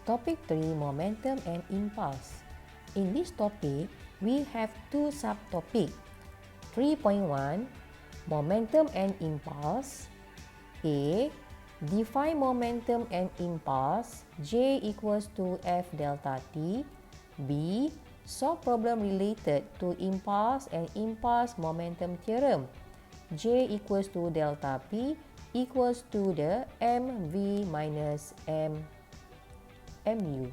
Topic 3, Momentum and Impulse. In this topic, we have two subtopics. 3.1, Momentum and Impulse. A. Define momentum and impulse. J equals to F delta T. B. Solve problem related to impulse and impulse momentum theorem. J equals to delta P equals to the mv minus mu.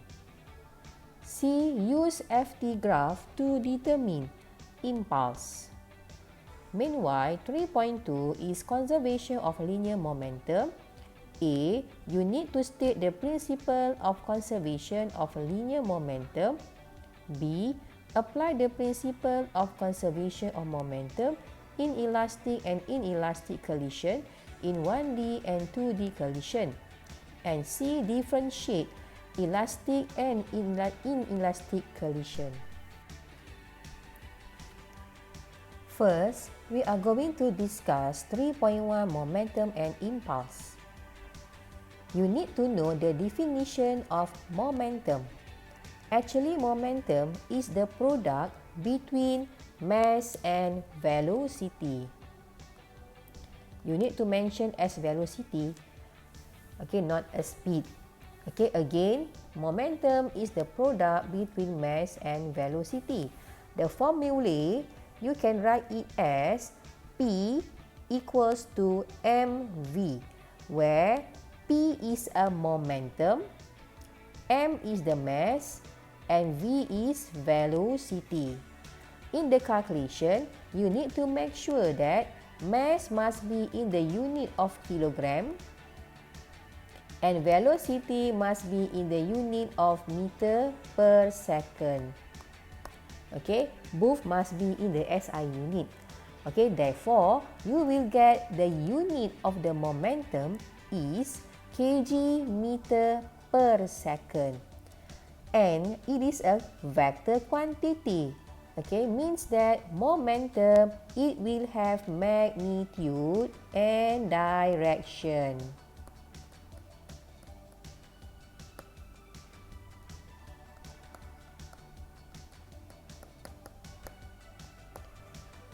C. Use FT graph to determine impulse. Meanwhile, 3.2 is conservation of linear momentum. A. You need to state the principle of conservation of linear momentum. B. Apply the principle of conservation of momentum in elastic and inelastic collision in 1D and 2D collision. And C. Differentiate elastic and inelastic collision. First, we are going to discuss 3.1 momentum and impulse. You need to know the definition of momentum. Actually, momentum is the product between mass and velocity. You need to mention as velocity, okay, not a speed. Okay, again, momentum is the product between mass and velocity. The formula, you can write it as P equals to mv, where P is a momentum, m is the mass, and v is velocity. In the calculation, you need to make sure that mass must be in the unit of kilogram and velocity must be in the unit of meter per second. Okay, both must be in the SI unit. Okay, therefore, you will get the unit of the momentum is kg meter per second. And it is a vector quantity. Okay, means that momentum, it will have magnitude and direction.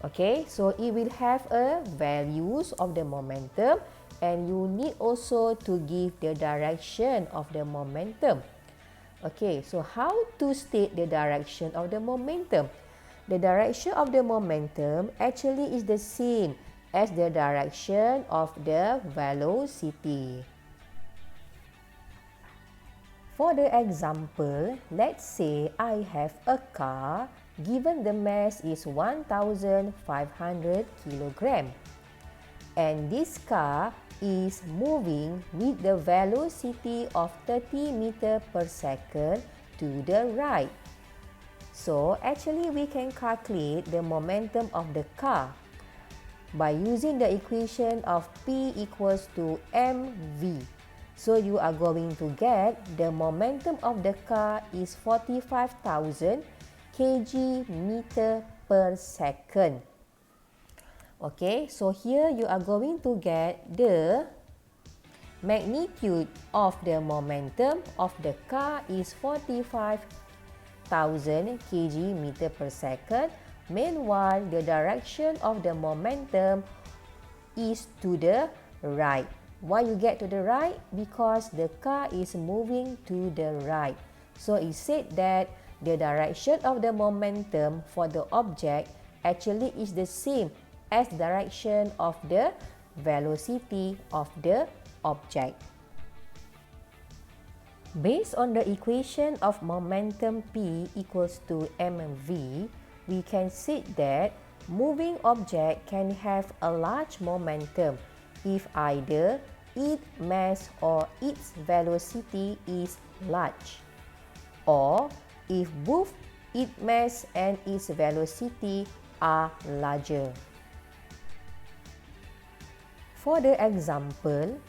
Okay, so it will have a values of the momentum and you need also to give the direction of the momentum. Okay, so how to state the direction of the momentum? The direction of the momentum actually is the same as the direction of the velocity. For the example, let's say I have a car given the mass is 1,500 kg and this car is moving with the velocity of 30 meter per second to the right. So actually we can calculate the momentum of the car by using the equation of P equals to mv. So you are going to get the momentum of the car is 45,000 kg meter per second. Okay, so here you are going to get the magnitude of the momentum of the car is 45,000 kg meter per second. Meanwhile, the direction of the momentum is to the right. Why you get to the right? Because the car is moving to the right. So it said that the direction of the momentum for the object actually is the same as the direction of the velocity of the object. Based on the equation of momentum P equals to mv, we can say that moving object can have a large momentum if either its mass or its velocity is large, or if both its mass and its velocity are larger. For the example,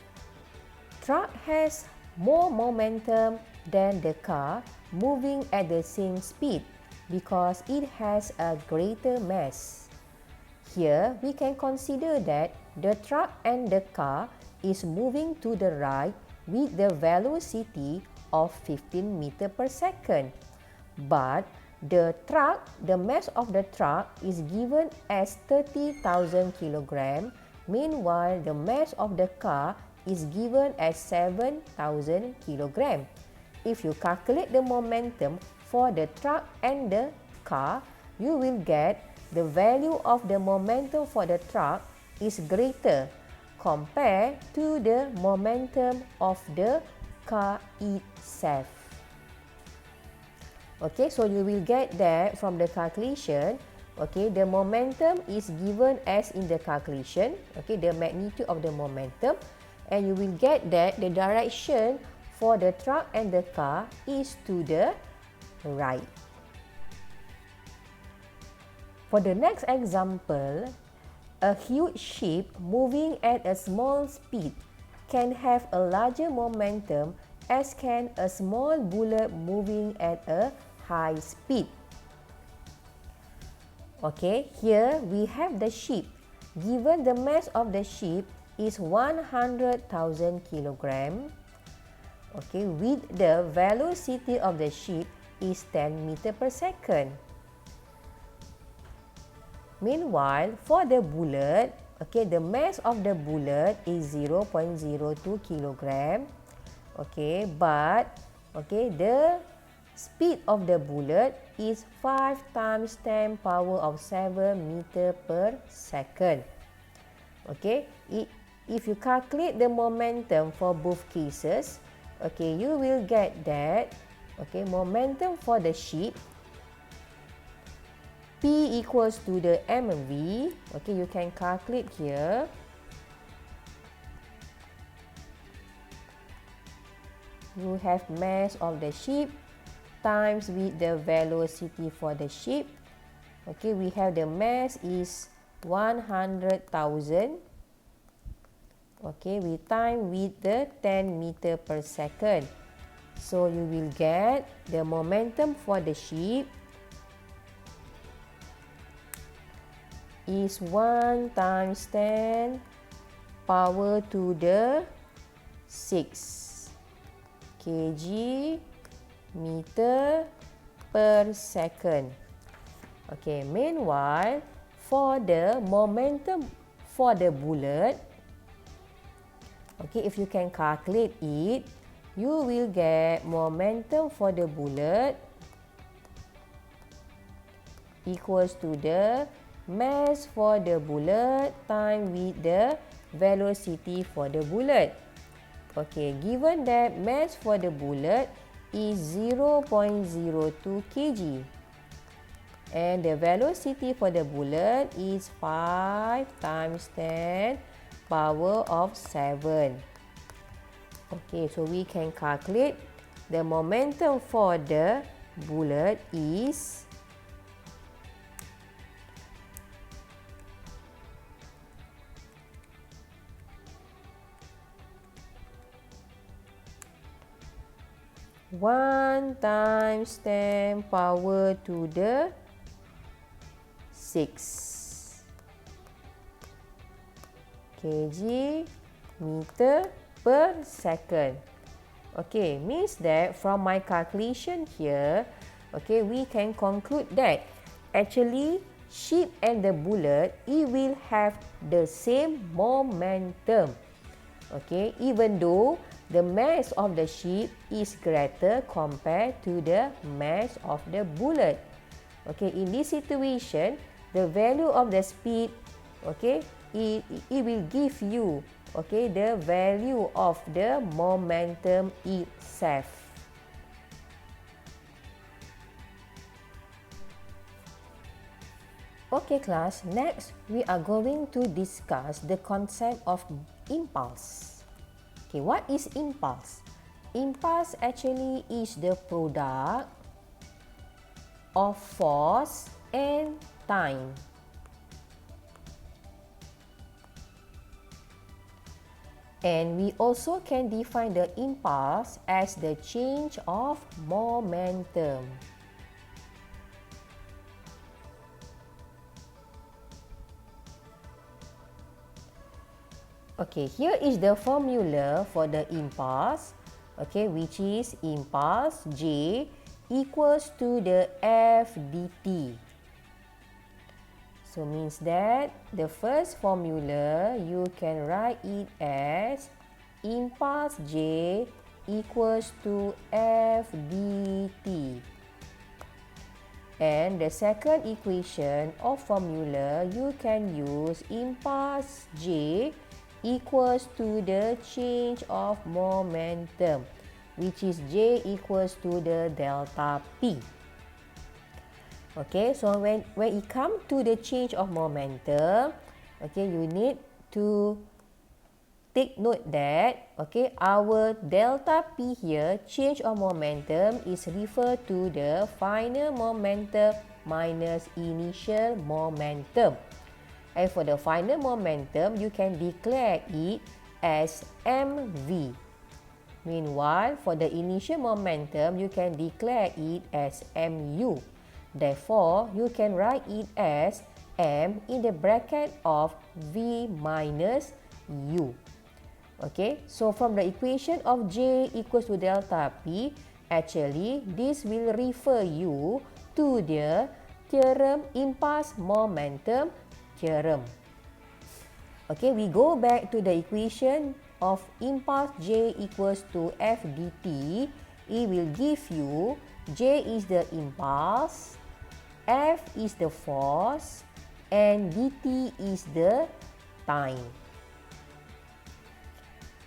truck has more momentum than the car moving at the same speed because it has a greater mass. Here, we can consider that the truck and the car is moving to the right with the velocity of 15 meter per second. But the mass of the truck is given as 30,000 kilogram. Meanwhile, the mass of the car is given as 7,000 kilogram. If you calculate the momentum for the truck and the car, you will get the value of the momentum for the truck is greater compared to the momentum of the car itself. Okay, so you will get that from the calculation. Okay, the momentum is given as in the calculation. Okay, the magnitude of the momentum. And you will get that the direction for the truck and the car is to the right. For the next example, a huge ship moving at a small speed can have a larger momentum as can a small bullet moving at a high speed. Okay, here we have the ship. Given the mass of the ship is 100,000 kilogram. Okay, with the velocity of the ship is 10 meter per second. Meanwhile, for the bullet, okay, the mass of the bullet is 0.02 kilogram. Okay, but okay, the speed of the bullet is 5 times 10 power of 7 meter per second. Okay, if you calculate the momentum for both cases, okay, you will get that, okay, momentum for the ship, P equals to the mv. Okay, you can calculate here. You have mass of the ship times with the velocity for the ship. Okay, we have the mass is 100,000. Okay, we time with the 10 meter per second. So you will get the momentum for the ship is 1 times 10 power to the 6 kg meter per second. Okay, meanwhile, for the momentum for the bullet, okay, if you can calculate it, you will get momentum for the bullet equals to the mass for the bullet time with the velocity for the bullet. Okay, given that mass for the bullet is 0.02 kg and the velocity for the bullet is 5 times 10 power of 7. Okay, so we can calculate the momentum for the bullet is 1 times 10 power to the 6 kg meter per second. Okay, means that from my calculation here, okay, we can conclude that actually ship and the bullet, it will have the same momentum. Okay, even though the mass of the ship is greater compared to the mass of the bullet. Okay, in this situation, the value of the speed, okay, it will give you, okay, the value of the momentum itself. Okay class, next we are going to discuss the concept of impulse. Okay, what is impulse? Impulse actually is the product of force and time. And we also can define the impulse as the change of momentum. Okay, here is the formula for the impulse. okay, which is impulse J equals to the F dt. So means that the first formula you can write it as impulse J equals to F dt. And the second equation or formula you can use impulse J equals to the change of momentum, which is J equals to the delta P. Okay, so when it comes to the change of momentum, okay, you need to take note that, okay, our delta P here, change of momentum, is referred to the final momentum minus initial momentum. And for the final momentum, you can declare it as mv. Meanwhile, for the initial momentum, you can declare it as mu. Therefore, you can write it as m in the bracket of v minus u. Okay, so from the equation of J equals to delta P, actually this will refer you to the theorem impulse momentum theorem. Okay, we go back to the equation of impulse J equals to F dt. It will give you J is the impulse, F is the force, and dt is the time.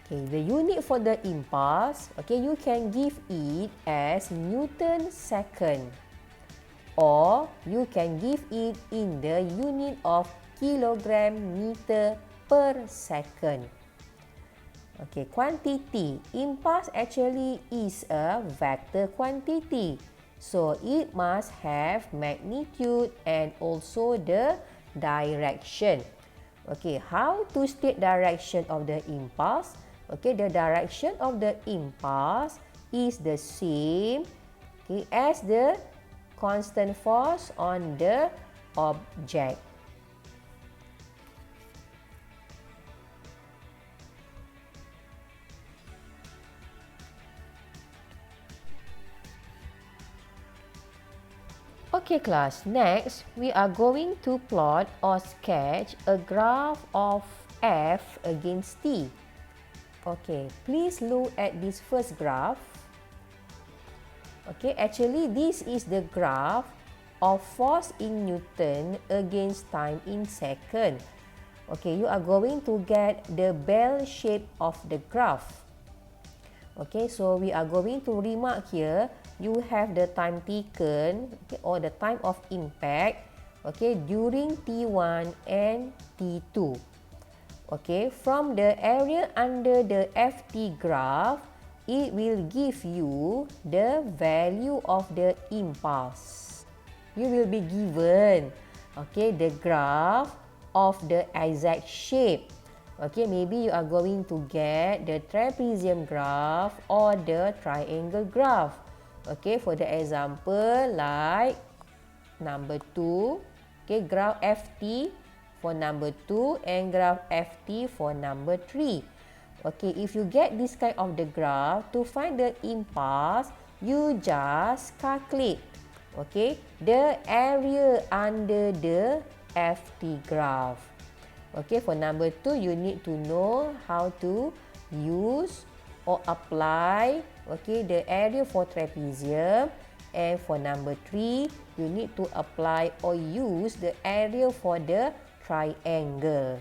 Okay, the unit for the impulse, okay, you can give it as Newton second, or you can give it in the unit of kilogram meter per second. Okay, quantity. Impulse actually is a vector quantity. So, it must have magnitude and also the direction. Okay, how to state direction of the impulse? Okay, the direction of the impulse is the same, okay, as the constant force on the object. Okay class, next we are going to plot or sketch a graph of F against T. Okay, please look at this first graph. Okay, actually this is the graph of force in Newton against time in second. Okay, you are going to get the bell shape of the graph. Okay, so we are going to remark here, you have the time taken, okay, or the time of impact, okay, during T1 and T2. Okay, from the area under the FT graph, it will give you the value of the impulse. You will be given, okay, the graph of the exact shape. Okay, maybe you are going to get the trapezium graph or the triangle graph. Okay, for the example like number 2, okay, graph FT for number 2 and graph FT for number 3. Okay, if you get this kind of the graph, to find the impulse, you just calculate, okay, the area under the FT graph. Okay, for number 2, you need to know how to use or apply, okay, the area for trapezium. And for number 3, you need to apply or use the area for the triangle.